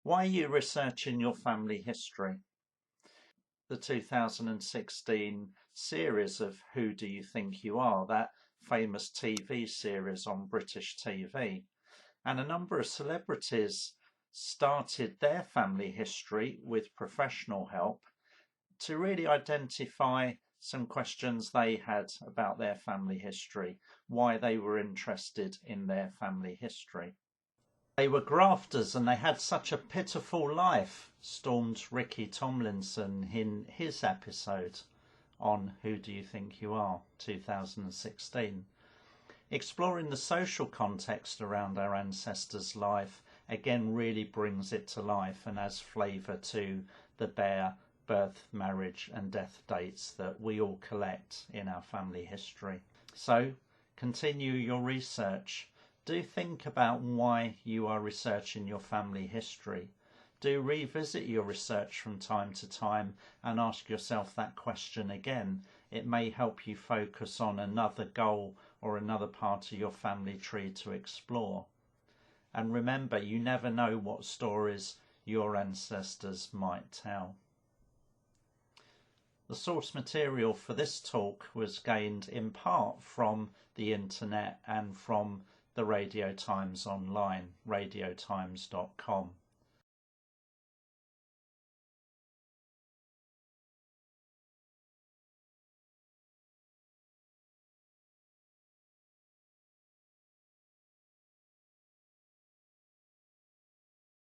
Why are you researching your family history? The 2016 series of Who Do You Think You Are, that famous TV series on British TV. And a number of celebrities started their family history with professional help to really identify some questions they had about their family history, why they were interested in their family history. They were grafters and they had such a pitiful life, stormed Ricky Tomlinson in his episode on Who Do You Think You Are, 2016. Exploring the social context around our ancestors' life again really brings it to life and adds flavour to the bare birth, marriage and death dates that we all collect in our family history. So continue your research. Do think about why you are researching your family history. Do revisit your research from time to time and ask yourself that question again. It may help you focus on another goal or another part of your family tree to explore. And remember, you never know what stories your ancestors might tell. The source material for this talk was gained in part from the internet and from the Radio Times online, radiotimes.com.